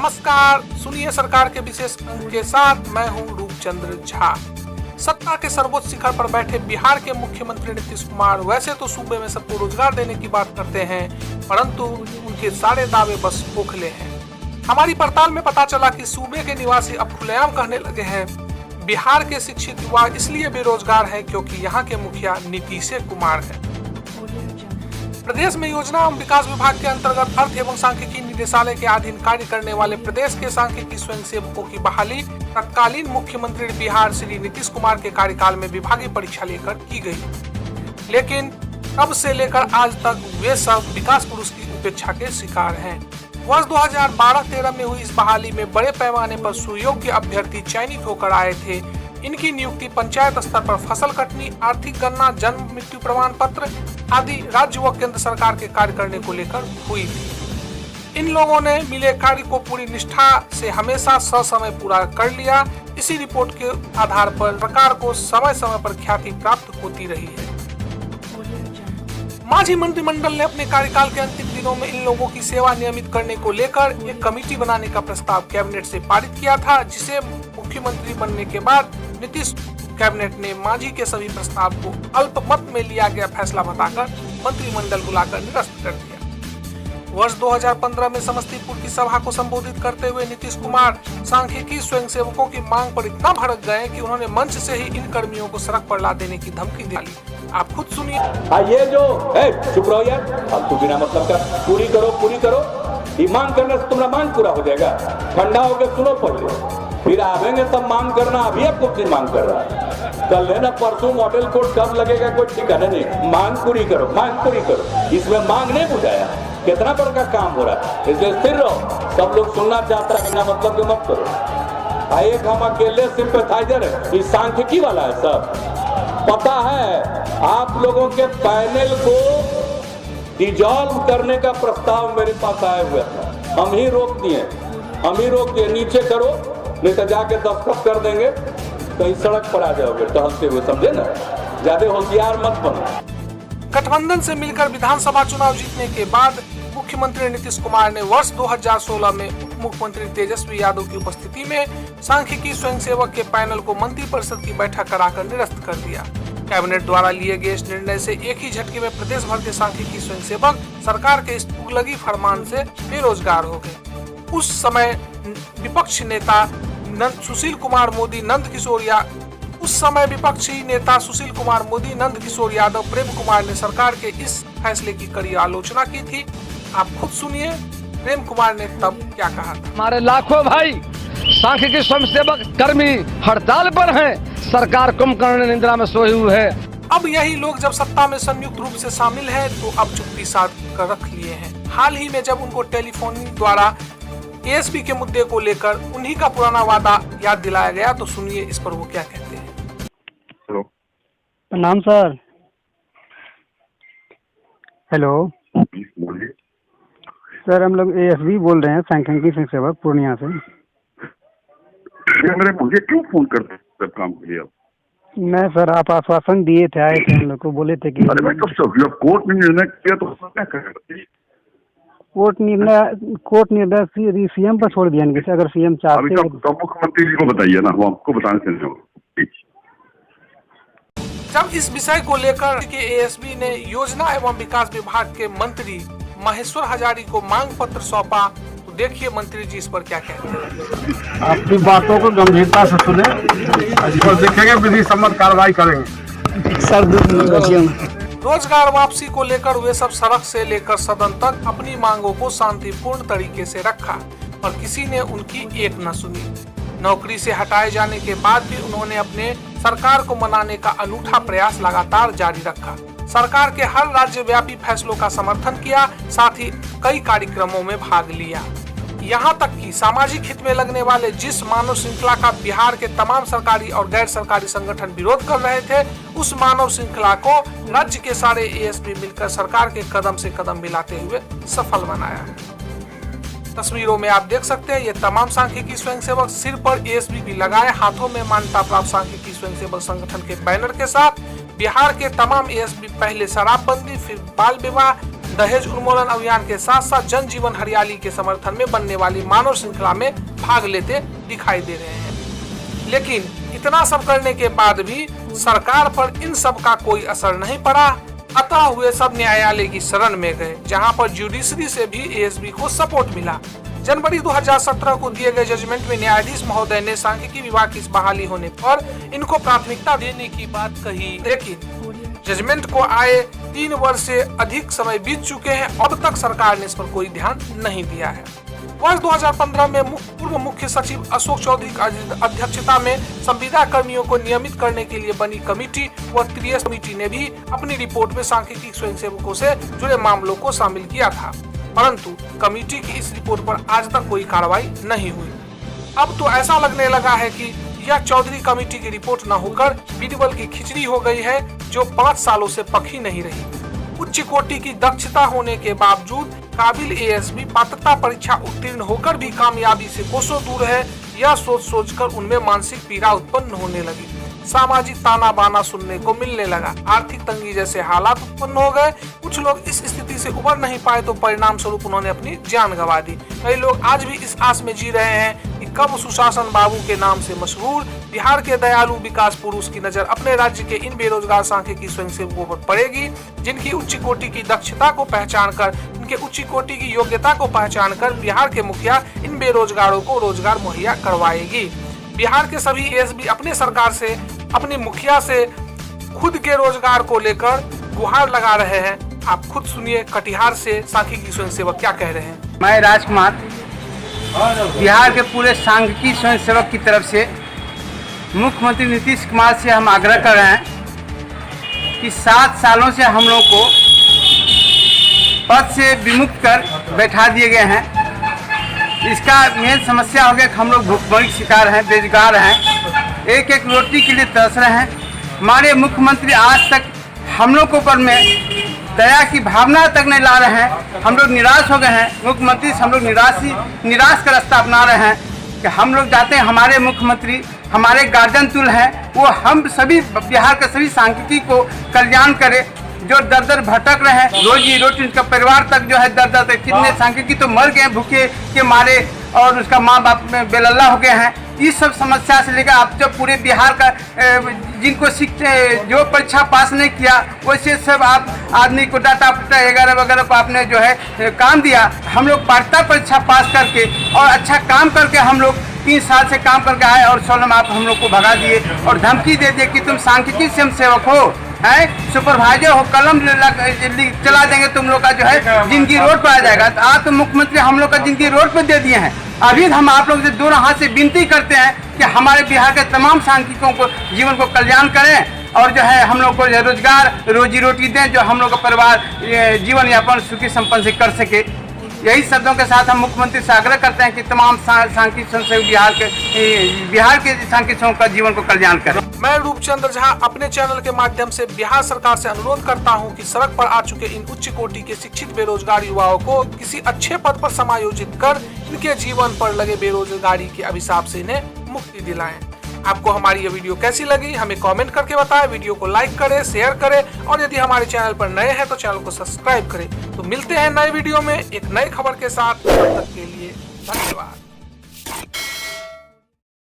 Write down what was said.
नमस्कार, सुनिए सरकार के विशेष अंक के साथ मैं हूं रूपचंद्र झा। सत्ता के सर्वोच्च शिखर पर बैठे बिहार के मुख्यमंत्री नीतीश कुमार वैसे तो सूबे में सबको रोजगार देने की बात करते हैं, परंतु उनके सारे दावे बस खोखले हैं। हमारी पड़ताल में पता चला कि सूबे के निवासी अब खुलेआम कहने लगे हैं बिहार के शिक्षित युवा इसलिए बेरोजगार हैं क्योंकि यहाँ के मुखिया नीतीश कुमार हैं। प्रदेश में योजना एवं विकास विभाग के अंतर्गत अर्थ एवं सांख्यिकी निदेशालय के अधीन कार्य करने वाले प्रदेश के सांख्यिकी स्वयंसेवकों की बहाली तत्कालीन मुख्यमंत्री बिहार श्री नीतीश कुमार के कार्यकाल में विभागीय परीक्षा लेकर की गई, लेकिन तब से लेकर आज तक वे सब विकास पुरुष की उपेक्षा के शिकार हैं। वर्ष 2012-13 में हुई इस बहाली में बड़े पैमाने पर सुयोग्य अभ्यर्थी चयनित होकर आए थे। इनकी नियुक्ति पंचायत स्तर पर फसल कटनी, आर्थिक गणना, जन्म मृत्यु प्रमाण पत्र आदि राज्य व केंद्र सरकार के कार्य करने को लेकर हुई थी। इन लोगों ने मिले कार्य को पूरी निष्ठा से हमेशा ससमय पूरा कर लिया। इसी रिपोर्ट के आधार पर सरकार को समय समय पर ख्याति प्राप्त होती रही है। मांझी मंत्रिमंडल ने अपने कार्यकाल के अंतिम दिनों में इन लोगों की सेवा नियमित करने को लेकर एक कमेटी बनाने का प्रस्ताव कैबिनेट से पारित किया था, जिसे मुख्यमंत्री बनने के बाद नीतीश कैबिनेट ने मांझी के सभी प्रस्ताव को अल्पमत में लिया गया फैसला बताकर मंत्रिमंडल बुलाकर निरस्त कर दिया। वर्ष 2015 में समस्तीपुर की सभा को संबोधित करते हुए नीतीश कुमार सांख्यिकी स्वयंसेवकों की मांग पर इतना भड़क गए कि उन्होंने मंच से ही इन कर्मियों को सड़क पर ला देने की धमकी दी। आप खुद सुनिए। ये जो चुप रहो यार, फालतू बिना मतलब का पूरी करो। ये मांग करने से तुम्हारा मांग पूरा हो जाएगा। ठंडा होकर सुनो पहले, फिर आवेंगे तब मांग करना। अभी आप कुछ नहीं मांग कर रहा है, कल लेना परसों मॉडल कोड कब लगेगा कोई ठिकाना नहीं। मांग पूरी करो। इसमें मांग नहीं बुझाया, कितना बड़ा काम हो रहा है। इसलिए स्थिर रहो। सब लोग सुनना चाहता है, बिना मतलब के मत करो। एक हम अकेले सिंपैथाइजर है, ये सांख्यिकी वाला है सब पता है। आप लोगों के पैनल को डिजॉल्व करने का प्रस्ताव मेरे पास आया हुआ था, हम ही रोक दिए। नीचे करो, नहीं तो जाके दस्तखत कर देंगे, कहीं सड़क पर आ जाओगे टहलते हुए, समझे ना। ज्यादा होशियार मत बनो। गठबंधन से मिलकर विधानसभा चुनाव जीतने के बाद मुख्यमंत्री नीतीश कुमार ने वर्ष 2016 में उप मुख्यमंत्री तेजस्वी यादव की उपस्थिति में सांख्यिकी स्वयंसेवक के पैनल को मंत्रिपरिषद की बैठक कराकर निरस्त कर दिया। कैबिनेट द्वारा लिए गए इस निर्णय से एक ही झटके में प्रदेश भर के सांख्यिकी स्वयंसेवक सरकार के इस तुगलकी फरमान से बेरोजगार हो गए। उस समय विपक्षी नेता सुशील कुमार मोदी, नंद किशोर यादव, प्रेम कुमार ने सरकार के इस फैसले की कड़ी आलोचना की थी। आप खुद सुनिए प्रेम कुमार ने तब क्या कहा था। हमारे लाखों भाई सांख्यिकी स्वयंसेवक कर्मी हड़ताल पर हैं, सरकार कुंभकर्ण निद्रा में सोए हुए है। अब यही लोग जब सत्ता में संयुक्त रूप से शामिल हैं, तो अब चुप्पी साध कर रख लिए हैं। हाल ही में जब उनको टेलीफोन द्वारा एएसपी के मुद्दे को लेकर उन्हीं का पुराना वादा याद दिलाया गया, तो सुनिए इस पर वो क्या कहते हैं। प्रणाम सर। हेलो सर, हम लोग एएसबी बोल रहे हैं, सांख्यिकी स्वयंसेवक पूर्णिया से। मुझे क्यों फोन करते हैं सब काम के लिए? मैं सर, आप आश्वासन दिए थे, आए थे हम लोग को, बोले थे कि अरे मैं कब से कोर्ट ने निर्णय किया तो क्या करेगा? कोर्ट निर्णय सीएम पर छोड़ दिया इनके, अगर सीएम चाहते हैं तो मुख्यमंत्री जी को बताइए ना, वो आपको बताने से नहीं। जब इस विषय को लेकर के एएसबी ने योजना एवं विकास विभाग के मंत्री महेश्वर हजारी को मांग पत्र सौंपा, तो देखिए मंत्री जी इस पर क्या कहते हैं। आपकी बातों को गंभीरता से सुने, इसको देखेंगे, विधि सम्मत कार्रवाई करेंगे। सर, रोजगार वापसी को लेकर वे सब सड़क से लेकर सदन तक अपनी मांगों को शांतिपूर्ण तरीके से रखा, और किसी ने उनकी एक न सुनी। नौकरी से हटाए जाने के बाद भी उन्होंने अपने सरकार को मनाने का अनूठा प्रयास लगातार जारी रखा। सरकार के हर राज्य व्यापी फैसलों का समर्थन किया, साथ ही कई कार्यक्रमों में भाग लिया। यहाँ तक कि सामाजिक हित में लगने वाले जिस मानव श्रृंखला का बिहार के तमाम सरकारी और गैर सरकारी संगठन विरोध कर रहे थे, उस मानव श्रृंखला को राज्य के सारे एएसपी मिलकर सरकार के कदम से कदम मिलाते हुए सफल बनाया। तस्वीरों में आप देख सकते हैं ये तमाम सांख्यिकी स्वयंसेवक सिर पर एएसबी लगाए, हाथों में मान्यता प्राप्त सांख्यिकी स्वयंसेवक संगठन के बैनर के साथ। बिहार के तमाम एएसबी पहले शराबबंदी, फिर बाल विवाह, दहेज उन्मूलन अभियान के साथ साथ जन जीवन हरियाली के समर्थन में बनने वाली मानव श्रृंखला में भाग लेते दिखाई दे रहे हैं। लेकिन इतना सब करने के बाद भी सरकार पर इन सब का कोई असर नहीं पड़ा। अतः हुए सब न्यायालय की शरण में गए, जहां पर जुडिशरी से भी एएसबी को सपोर्ट मिला। जनवरी 2017 को दिए गए जजमेंट में न्यायाधीश महोदय ने सांख्यिकी विभाग की बहाली होने पर इनको प्राथमिकता देने की बात कही। लेकिन जजमेंट को आए 3 वर्ष से अधिक समय बीत चुके हैं, अब तक सरकार ने इस पर कोई ध्यान नहीं दिया है। वर्ष 2015 में पूर्व मुख्य सचिव अशोक चौधरी की अध्यक्षता में संविदा कर्मियों को नियमित करने के लिए बनी कमेटी व त्रिसदस्यीय कमेटी ने भी अपनी रिपोर्ट में सांख्यिकी स्वयंसेवकों से जुड़े मामलों को शामिल किया था, परंतु कमेटी की इस रिपोर्ट पर आज तक कोई कार्रवाई नहीं हुई। अब तो ऐसा लगने लगा है कि यह चौधरी कमेटी की रिपोर्ट न होकर बीरबल की खिचड़ी हो गई है, जो 5 सालों से पकी नहीं रही। उच्च कोटि की दक्षता होने के बावजूद काबिल एएसबी पात्रता परीक्षा उत्तीर्ण होकर भी कामयाबी से कोसों दूर है, यह सोचकर उनमें मानसिक पीड़ा उत्पन्न होने लगी। सामाजिक ताना बाना सुनने को मिलने लगा, आर्थिक तंगी जैसे हालात उत्पन्न हो गए। कुछ लोग इस स्थिति से उबर नहीं पाए तो परिणाम स्वरूप उन्होंने अपनी जान गंवा दी। कई लोग आज भी इस आस में जी रहे हैं कि कब सुशासन बाबू के नाम से मशहूर बिहार के दयालु विकास पुरुष की नजर अपने राज्य के इन बेरोजगार सांख्यिकी स्वयंसेवकों पर पड़ेगी, जिनकी उच्च कोटि की दक्षता को पहचान कर, उनके उच्च कोटि की योग्यता को पहचान कर बिहार के मुखिया इन बेरोजगारों को रोजगार मुहैया करवाएगी। बिहार के सभी एएसबी अपने सरकार से, अपने मुखिया से खुद के रोजगार को लेकर गुहार लगा रहे हैं। आप खुद सुनिए कटिहार से सांख्यिकी स्वयंसेवक क्या कह रहे हैं। मैं राजकुमार बिहार के पूरे सांख्यिकी स्वयंसेवक की तरफ से मुख्यमंत्री नीतीश कुमार से हम आग्रह कर रहे हैं कि 7 सालों से हम लोग को पद से विमुक्त कर बैठा दिए गए हैं। इसका मेन समस्या हो गया कि हम लोग भूखमरी शिकार हैं, बेरोजगार हैं, एक एक रोटी के लिए तरस रहे हैं। हमारे मुख्यमंत्री आज तक हम लोग के ऊपर में दया की भावना तक नहीं ला रहे हैं। हम लोग निराश हो गए हैं। मुख्यमंत्री से हम लोग निराश का रास्ता अपना रहे हैं कि हम लोग चाहते हैं हमारे मुख्यमंत्री हमारे गार्जियन तुल्य हैं, वो हम सभी बिहार के सभी सांख्यिकी को कल्याण करे। जो दर दर भटक रहे हैं, रोजी रोटी उनका परिवार तक जो है दर दर, कितने सांख्यिकी तो मर गए भूखे के मारे और उसका माँ बाप में बेलल्ला हो गए हैं। इस सब समस्या से लेकर आप जब पूरे बिहार का जिनको जो परीक्षा पास नहीं किया वैसे सब आप आदमी को डाटा वगैरह वगैरह को आपने जो है काम दिया। हम लोग पात्रता परीक्षा पास करके और अच्छा काम करके हम लोग 3 साल से काम करके आए और 16 में आप हम लोग को भगा दिए और धमकी दे दिए कि तुम सांख्यिकी स्वयंसेवक हो, है सुपरवाइजर हो, कलम चला देंगे, तुम लोग का जो है जिंदगी रोड पर आ जाएगा। तो आज तो मुख्यमंत्री हम लोग का जिंदगी रोड पर दे दिए हैं। अभी हम आप लोग से दोनों हाथ से विनती करते हैं कि हमारे बिहार के तमाम सांख्यिकों को जीवन को कल्याण करें और जो है हम लोग को रोजगार रोजी रोटी दें, जो हम लोग का परिवार जीवन यापन सुखी संपन्न से कर सके। यही शब्दों के साथ हम मुख्यमंत्री से आग्रह करते हैं कि तमाम सांख्यिकी स्वयंसेवक बिहार के सांख्यिकों का जीवन को कल्याण करें। मैं रूपचंद्र झा अपने चैनल के माध्यम से बिहार सरकार से अनुरोध करता हूं कि सड़क पर आ चुके इन उच्च कोटि के शिक्षित बेरोजगार युवाओं को किसी अच्छे पद पर समायोजित कर इनके जीवन पर लगे बेरोजगारी के अभिशाप से इन्हें मुक्ति दिलाएं। आपको हमारी ये वीडियो कैसी लगी हमें कमेंट करके बताएं। वीडियो को लाइक करें, शेयर करें और यदि हमारे चैनल पर नए हैं तो चैनल को सब्सक्राइब करें। तो मिलते हैं नए वीडियो में एक नई खबर के साथ। तब तक के लिए धन्यवाद।